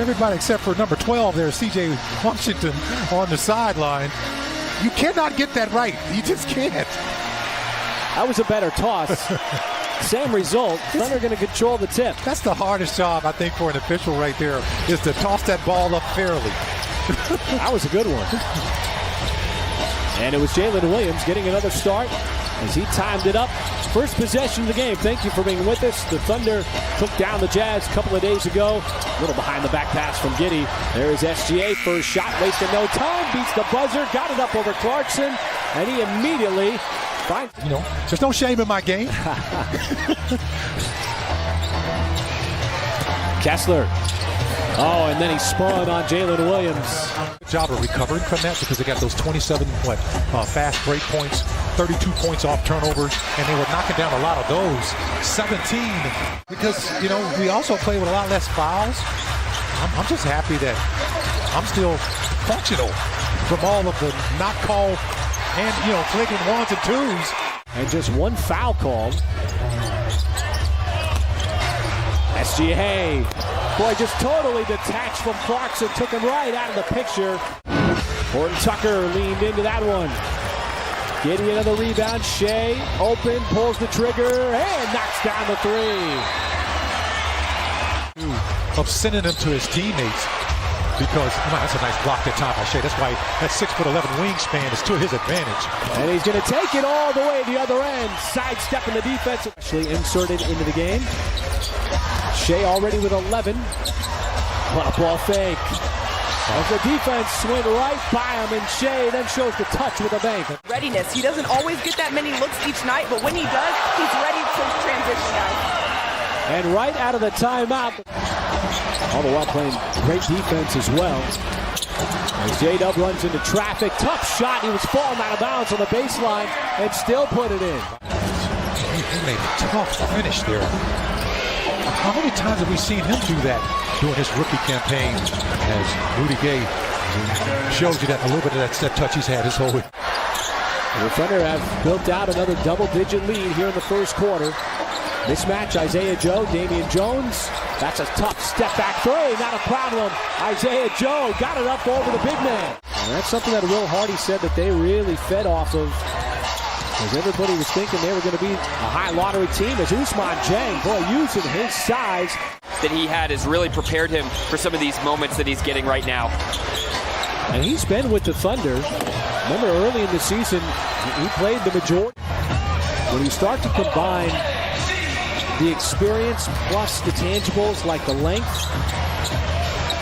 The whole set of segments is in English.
everybody except for number 12 there, C.J. Washington, on the sideline. You cannot get that right. You just can't. That was a better toss. Same result. Thunder going to control the tip. That's the hardest job, I think, for an official right there, is to toss that ball up fairly. That was a good one. And it was Jalen Williams getting another start as he timed it up. First possession of the game. Thank you for being with us. The Thunder took down the Jazz a couple of days ago. A little behind the back pass from Giddey. There is SGA. First shot, wasted no time. Beats the buzzer. Got it up over Clarkson. And he immediately finds... You know, there's no shame in my game. Kessler. Oh, and then he spun on Jalen Williams. Good job of recovering from that, because they got those 27 fast break points, 32 points off turnovers, and they were knocking down a lot of those. 17, because, you know, we also play with a lot less fouls. I'm just happy that I'm still functional from all of the not call and, you know, flicking ones and twos. And just one foul call. SGA. Boy, just totally detached from Clarkson. Took him right out of the picture. Horton Tucker leaned into that one. Getting another rebound. Shea open, pulls the trigger, and knocks down the three. Of sending him to his teammates, because that's a nice block that time by Shea. That's why that 6'11" wingspan is to his advantage. And he's going to take it all the way to the other end. Sidestepping the defense. Actually inserted into the game. Shea already with 11. What a ball fake. As the defense went right by him, and Shea then shows the touch with a bank. Readiness. He doesn't always get that many looks each night, but when he does, he's ready to transition, guys. And right out of the timeout. All the while playing great defense as well. As J-Dub runs into traffic. Tough shot. He was falling out of bounds on the baseline and still put it in. He made a tough finish there. How many times have we seen him do that during his rookie campaign? As Rudy Gay shows you that a little bit of that touch he's had his whole week. The Thunder have built out another double-digit lead here in the first quarter. Mismatch, Isaiah Joe, Damian Jones. That's a tough step-back three, not a problem. Isaiah Joe got it up over the big man. And that's something that Will Hardy said that they really fed off of, as everybody was thinking they were going to be a high lottery team. As Ousmane Dieng, boy, using his size that he had has really prepared him for some of these moments that he's getting right now. And he's been with the Thunder. Remember early in the season, he played the majority. When you start to combine the experience plus the tangibles like the length,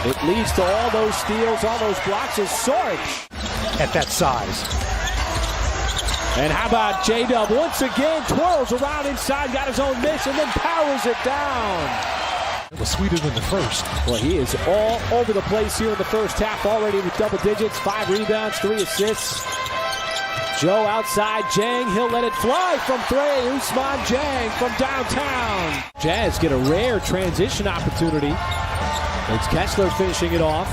it leads to all those steals, all those blocks. Is Saric at that size. And how about J-Dub once again twirls around inside, got his own miss, and then powers it down. It was sweeter than the first. Well, he is all over the place here in the first half, already with double digits, 5 rebounds, 3 assists. Joe outside, Dieng, he'll let it fly from 3. Ousmane Dieng from downtown. Jazz get a rare transition opportunity. It's Kessler finishing it off.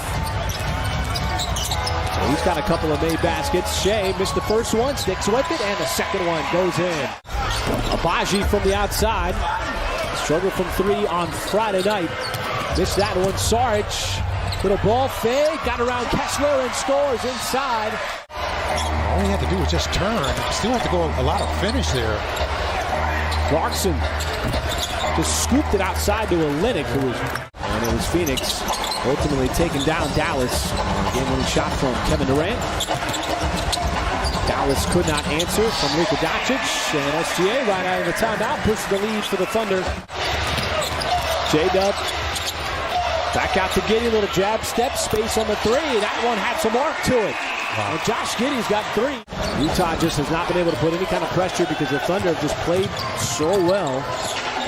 So he's got a couple of made baskets. Shea missed the first one, sticks with it, and the second one goes in. Abaji from the outside. Struggled from 3 on Friday night. Missed that one. Saric, little ball fake, got around Kessler and scores inside. All he had to do was just turn. Still have to go a lot of finish there. Clarkson just scooped it outside to Olynyk, and it was Phoenix ultimately taking down Dallas. Game-winning shot from Kevin Durant. Dallas could not answer from Luka Doncic, and SGA right out of the timeout pushes the lead for the Thunder. J-Dub back out to Giddey, little jab step, space on the 3. That one had some arc to it. Wow. And Josh Giddey's got 3. Utah just has not been able to put any kind of pressure because the Thunder have just played so well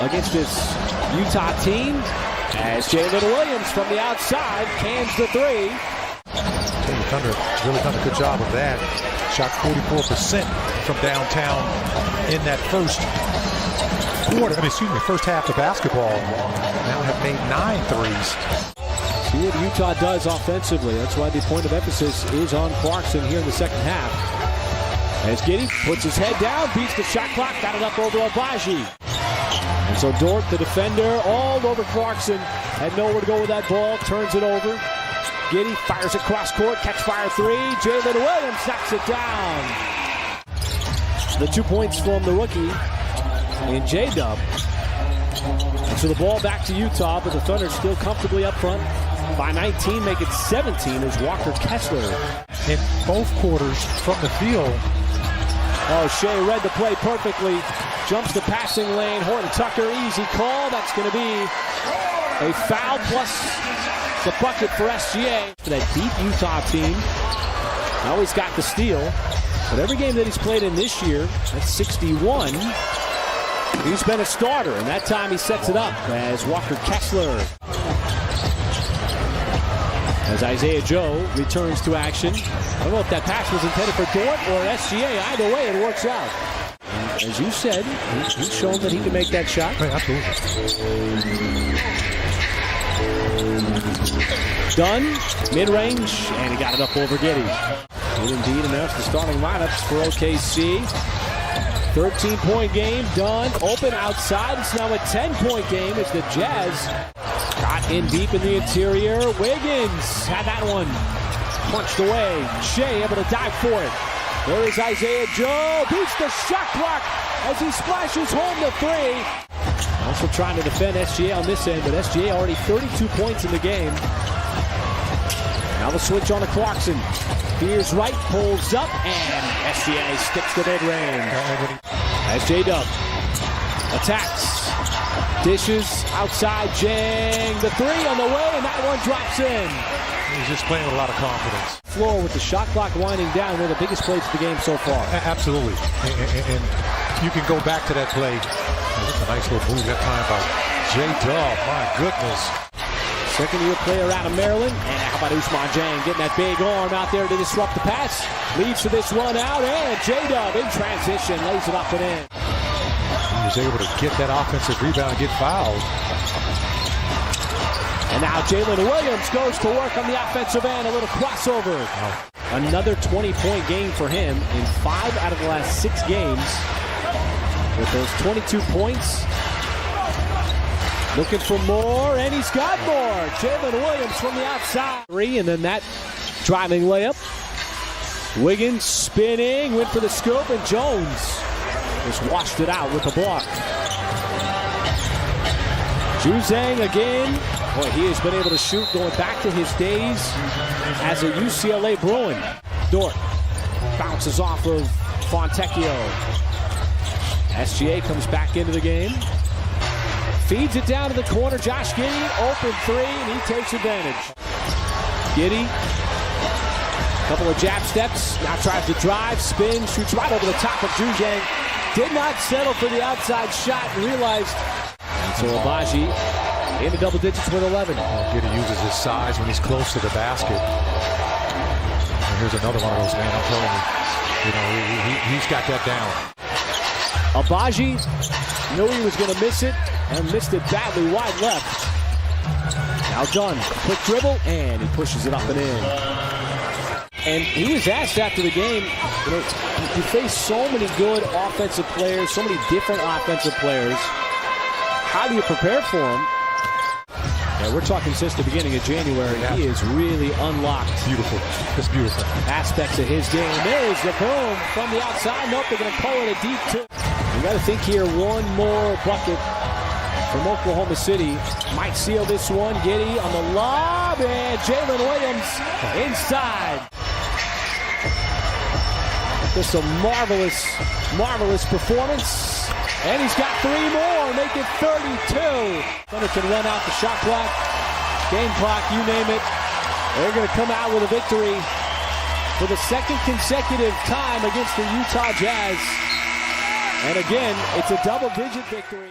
against this Utah team. As Jalen Williams from the outside cans the 3. The Thunder really done a good job of that. Shot 44% from downtown in that first quarter. First half of basketball. Now have made 9 threes. See what Utah does offensively. That's why the point of emphasis is on Clarkson here in the second half. As Giddey puts his head down, beats the shot clock, got it up over Abaji. And so Dort, the defender, all over Clarkson. had nowhere to go with that ball, turns it over. Giddey fires it cross court, catch fire three. Jalen Williams knocks it down. The 2 points from the rookie in J-Dub. And so the ball back to Utah, but the Thunder still comfortably up front by 19, make it 17 as Walker Kessler. In both quarters from the field. Oh, Shea read the play perfectly. Jumps the passing lane. Horton Tucker, easy call. That's going to be a foul plus the bucket for SGA. For that deep Utah team. Now he's got the steal. But every game that he's played in this year, that's 61. He's been a starter, and that time he sets it up as Walker Kessler. As Isaiah Joe returns to action. I don't know if that pass was intended for Dort or SGA. Either way, it works out. And as you said, he's shown that he can make that shot. Hey, absolutely. Dunn, mid-range, and he got it up over Giddey. Good indeed enough. The starting lineups for OKC. 13-point game, Dunn open outside. It's now a 10-point game as the Jazz got in deep in the interior. Wiggins had that one punched away. Shea able to dive for it. There is Isaiah Joe. Beats the shot clock as he splashes home the three. Also trying to defend SGA on this end, but SGA already 32 points in the game. Now the switch on to Clarkson. Veers right, pulls up, and SGA sticks the mid-range. As J-Dub attacks, dishes outside, Jang, the three on the way, and that one drops in. He's just playing with a lot of confidence. Floor with the shot clock winding down, one of the biggest plays of the game so far. Absolutely, and you can go back to that play. That's a nice little move that time by J-Dub, my goodness. Second-year player out of Maryland. And how about Ousmane Dieng getting that big arm out there to disrupt the pass. Leads to this one out, and J-Dub in transition lays it up and in. He was able to get that offensive rebound and get fouled. And now Jalen Williams goes to work on the offensive end. A little crossover. Wow. Another 20-point game for him in 5 out of the last 6 games. With those 22 points. Looking for more, and he's got more. Jalen Williams from the outside. 3, and then that driving layup. Wiggins spinning, went for the scoop, and Jones just washed it out with the block. Juzang again. Boy, he has been able to shoot going back to his days as a UCLA Bruin. Dort bounces off of Fontecchio. SGA comes back into the game. Feeds it down to the corner. Josh Giddey, open three, and he takes advantage. Giddey, couple of jab steps. Now tries to drive, spin, shoots right over the top of Juzang. Did not settle for the outside shot and realized. And so Abaji into double digits with 11. Giddey uses his size when he's close to the basket. And here's another one of those, man. I'm telling you, he's got that down. Abaji knew he was going to miss it and missed it badly wide left. Now Dunn, quick dribble, and he pushes it up and in. And he was asked after the game, you face so many good offensive players, so many different offensive players. How do you prepare for them? Yeah, we're talking since the beginning of January. Yeah. He is really unlocked. Beautiful. It's beautiful. Aspects of his game. There's the boom from the outside. Nope, they're going to call it a deep two. You got to think here, one more bucket from Oklahoma City might seal this one. Giddey on the lob, and Jalen Williams inside. Just a marvelous, marvelous performance. And he's got 3 more, make it 32. Thunder can run out the shot clock, game clock, you name it. They're going to come out with a victory for the second consecutive time against the Utah Jazz. And again, it's a double-digit victory.